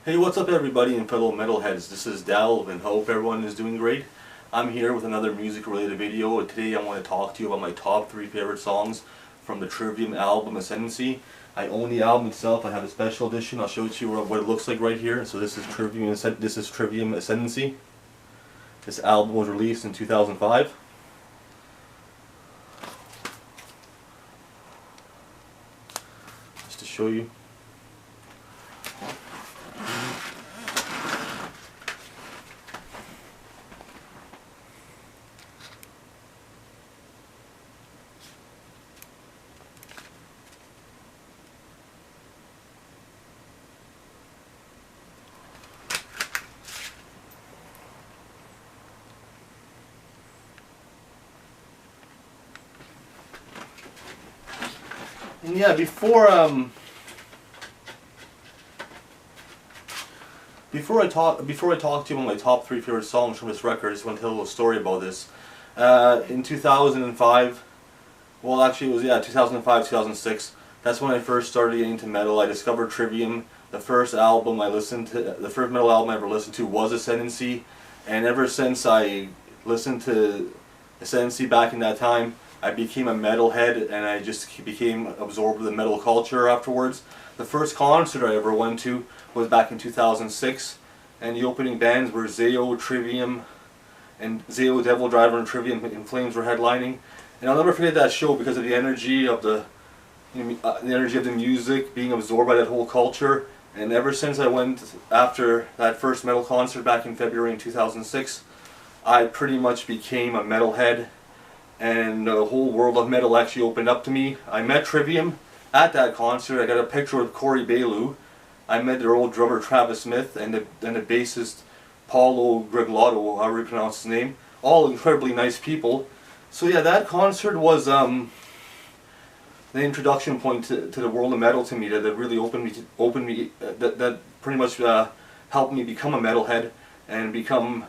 Hey, what's up everybody and fellow metalheads? This is Delv and hope everyone is doing great. I'm here with another music related video, and today I want to talk to you about my top 3 favorite songs from the Trivium album Ascendancy. I own the album itself. I have a special edition. I'll show it to you what it looks like right here. So this is Trivium Ascendancy. This album was released in 2005. Just to show you. And yeah, before I talk to you about my top 3 favorite songs from this record, I just want to tell a little story about this. In 2005, well actually it was 2005, 2006. That's when I first started getting into metal. I discovered Trivium. The first metal album I ever listened to was Ascendancy, and ever since I listened to Ascendancy back in that time, I became a metalhead, and I just became absorbed with the metal culture afterwards. The first concert I ever went to was back in 2006, and the opening bands were Zao, Trivium, and Zao, Devil Driver, and Trivium in Flames were headlining. And I'll never forget that show because of the energy of the music, being absorbed by that whole culture. And ever since I went after that first metal concert back in February in 2006, I pretty much became a metalhead. And the whole world of metal actually opened up to me. I met Trivium at that concert. I got a picture with Corey Bailu. I met their old drummer Travis Smith and the bassist Paulo Griglotto, however you pronounce his name. All incredibly nice people. So yeah, that concert was the introduction point to the world of metal to me. That really that pretty much helped me become a metalhead and become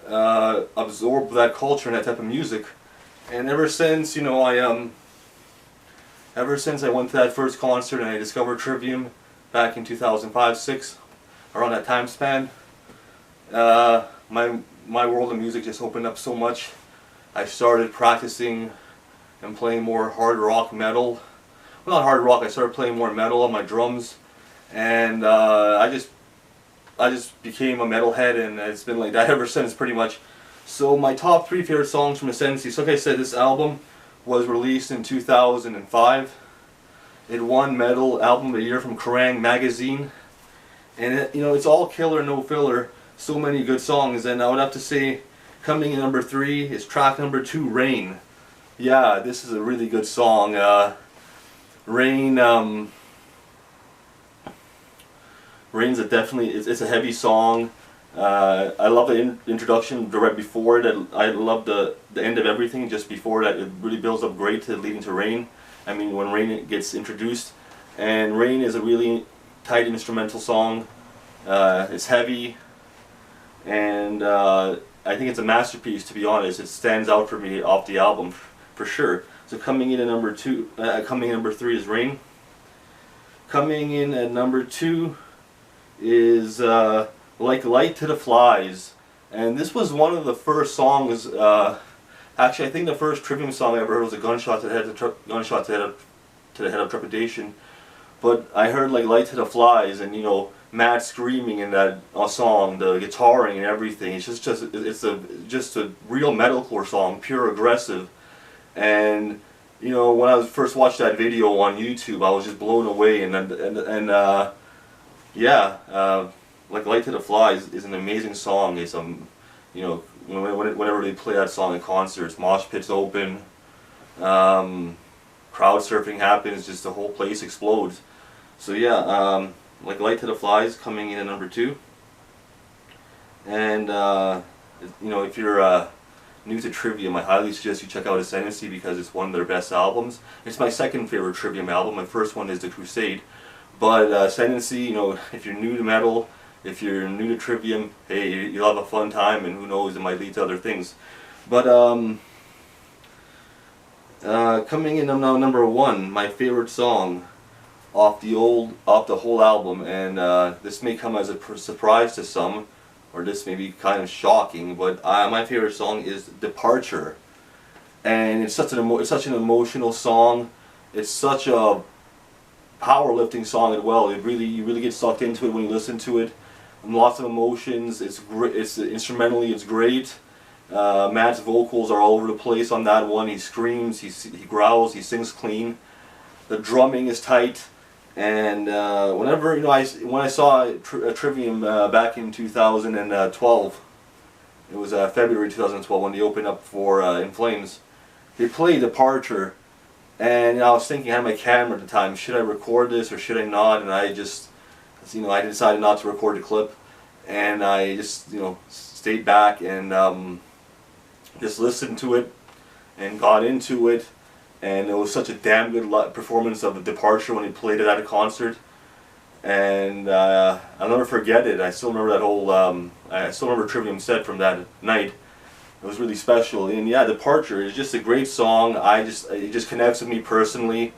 absorbed with that culture and that type of music. And ever since, ever since I went to that first concert and I discovered Trivium back in 2005-06, around that time span, my world of music just opened up so much. I started practicing and playing more hard rock metal. Well, not hard rock. I started playing more metal on my drums, and I just became a metalhead, and it's been like that ever since, pretty much. So my top 3 favorite songs from Ascendancy. So like I said, this album was released in 2005. It won Metal Album of the Year from Kerrang! Magazine. And it's all killer, no filler. So many good songs. And I would have to say, coming in number 3 is track number 2, Rain. Yeah, this is a really good song. Rain, Rain's it's a heavy song. I love the introduction right before it. I love the end of everything just before that. It really builds up great to leading to Rain. I mean, when Rain gets introduced, and Rain is a really tight instrumental song. It's heavy, and I think it's a masterpiece. To be honest, it stands out for me off the album for sure. So coming in at number 3 is Rain. Coming in at number 2 is Like Light to the Flies, and this was one of the first songs. Actually, I think the first Trivium song I ever heard was a gunshot to the head of trepidation. But I heard like Light to the Flies, and mad screaming in that song, the guitaring and everything. It's just a real metalcore song, pure aggressive. And when I first watched that video on YouTube, I was just blown away. Like Light to the Flies is an amazing song. It's whenever they play that song in concerts, mosh pits open, crowd surfing happens, just the whole place explodes. So yeah, like Light to the Flies coming in at number 2. And if you're new to Trivium, I highly suggest you check out Ascendancy because it's one of their best albums. It's my second favorite Trivium album. My first one is The Crusade. But Ascendancy, if you're new to metal, if you're new to Trivium, hey, you'll have a fun time, and who knows, it might lead to other things. But coming in now, number 1, my favorite song off the whole album, and this may come as a surprise to some, or this may be kind of shocking, but my favorite song is "Departure," and it's such an emotional song. It's such a powerlifting song as well. You really get sucked into it when you listen to it. And lots of emotions. It's great. Instrumentally, it's great. Matt's vocals are all over the place on that one. He screams, he growls, he sings clean. The drumming is tight. And whenever when I saw Trivium back in 2012, it was February 2012 when they opened up for In Flames. They played Departure, and I was thinking, I had my camera at the time, should I record this or should I not? And I just, I decided not to record the clip, and I just, stayed back and just listened to it and got into it, and it was such a damn good performance of Departure when he played it at a concert, and I'll never forget it. I still remember that whole, I still remember Trivium set from that night. It was really special, and yeah, Departure is just a great song. It just connects with me personally.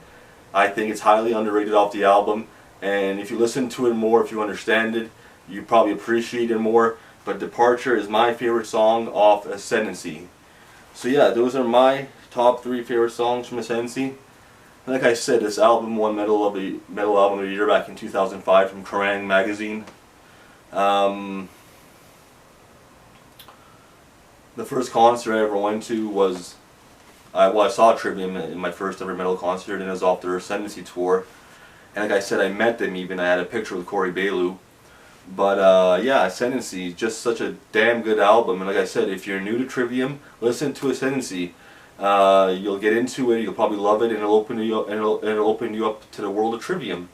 I think it's highly underrated off the album, and if you listen to it more, if you understand it, you probably appreciate it more. But Departure is my favorite song off Ascendancy. So yeah, those are my top 3 favorite songs from Ascendancy. Like I said, this album won Metal Album of the Year back in 2005 from Kerrang! Magazine. The first concert I ever went to was, I saw Trivium in my first ever metal concert, and it was off their Ascendancy tour. And like I said, I met them even. I had a picture with Corey Bailu. But yeah, Ascendancy, just such a damn good album. And like I said, if you're new to Trivium, listen to Ascendancy. You'll get into it. You'll probably love it, and it'll open you up. And it'll open you up to the world of Trivium.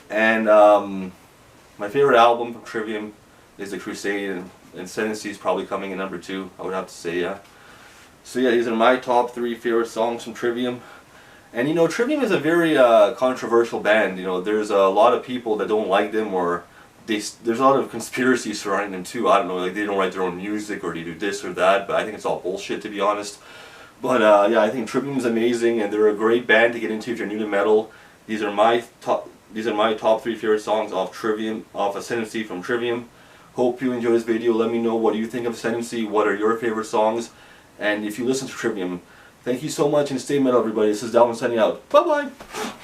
And my favorite album from Trivium is The Crusade, and Ascendancy is probably coming in number 2. I would have to say, yeah. So yeah, these are my top 3 favorite songs from Trivium. And Trivium is a very controversial band. There's a lot of people that don't like them, or there's a lot of conspiracy surrounding them too. I don't know, like they don't write their own music, or they do this or that, but I think it's all bullshit, to be honest. But yeah, I think Trivium is amazing, and they're a great band to get into if you're new to metal. These are my top 3 favorite songs off Ascendancy from Trivium. Hope you enjoy this video. Let me know what you think of Ascendancy. What are your favorite songs? And if you listen to Trivium, thank you so much, and stay metal, everybody. This is Dalvin signing out. Bye bye.